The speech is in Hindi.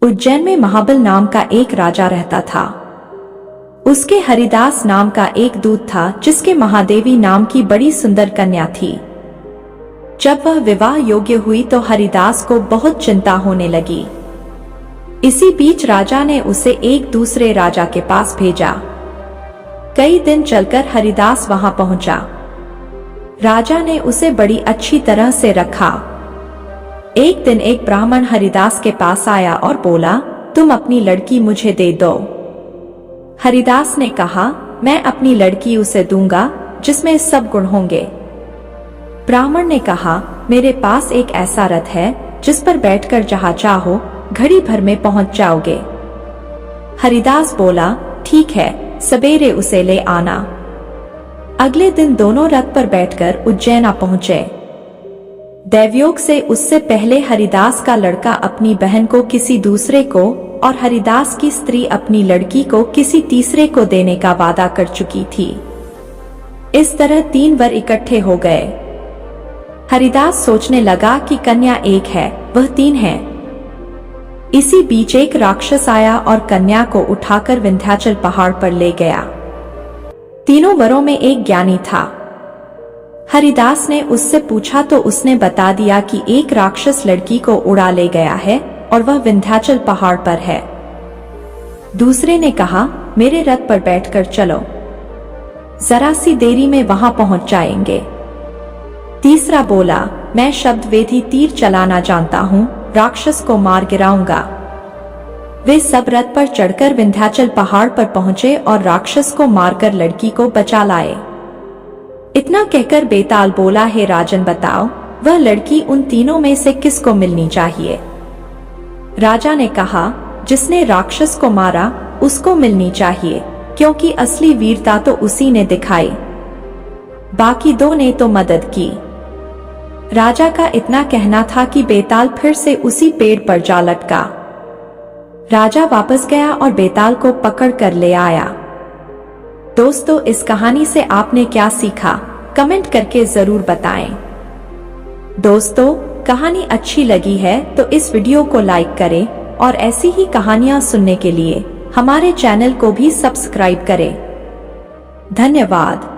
उज्जैन में महाबल नाम का एक राजा रहता था। उसके हरिदास नाम का एक दूत था जिसके महादेवी नाम की बड़ी सुंदर कन्या थी। जब वह विवाह योग्य हुई तो हरिदास को बहुत चिंता होने लगी। इसी बीच राजा ने उसे एक दूसरे राजा के पास भेजा। कई दिन चलकर हरिदास वहां पहुंचा। राजा ने उसे बड़ी अच्छी तरह से रखा। एक दिन एक ब्राह्मण हरिदास के पास आया और बोला, तुम अपनी लड़की मुझे दे दो। हरिदास ने कहा, मैं अपनी लड़की उसे दूंगा जिसमें सब गुण होंगे। ब्राह्मण ने कहा, मेरे पास एक ऐसा रथ है जिस पर बैठकर जहां चाहो घड़ी भर में पहुंच जाओगे। हरिदास बोला, ठीक है, सवेरे उसे ले आना। अगले दिन दोनों रथ पर बैठकर उज्जैन आ पहुंचे। दैवयोग से उससे पहले हरिदास का लड़का अपनी बहन को किसी दूसरे को और हरिदास की स्त्री अपनी लड़की को किसी तीसरे को देने का वादा कर चुकी थी। इस तरह 3 वर इकट्ठे हो गए। हरिदास सोचने लगा कि कन्या एक है, वह 3 है। इसी बीच एक राक्षस आया और कन्या को उठाकर विंध्याचल पहाड़ पर ले गया। तीनों वरों में एक ज्ञानी था। हरिदास ने उससे पूछा तो उसने बता दिया कि एक राक्षस लड़की को उड़ा ले गया है और वह विंध्याचल पहाड़ पर है। दूसरे ने कहा, मेरे रथ पर बैठकर चलो, जरा सी देरी में वहां पहुंच जाएंगे। तीसरा बोला, मैं शब्द वेदी तीर चलाना जानता हूं, राक्षस को मार गिराऊंगा। वे सब रथ पर चढ़कर विंध्याचल पहाड़ पर पहुंचे और राक्षस को मारकर लड़की को बचा लाए। इतना कहकर बेताल बोला, हे राजन, बताओ वह लड़की उन तीनों में से किसको मिलनी चाहिए? राजा ने कहा, जिसने राक्षस को मारा उसको मिलनी चाहिए, क्योंकि असली वीरता तो उसी ने दिखाई। बाकी 2 ने तो मदद की। राजा का इतना कहना था कि बेताल फिर से उसी पेड़ पर जा लटका। राजा वापस गया और बेताल को पकड़ कर ले आया। दोस्तों, इस कहानी से आपने क्या सीखा, कमेंट करके जरूर बताएं। दोस्तों, कहानी अच्छी लगी है तो इस वीडियो को लाइक करें और ऐसी ही कहानियां सुनने के लिए हमारे चैनल को भी सब्सक्राइब करें। धन्यवाद।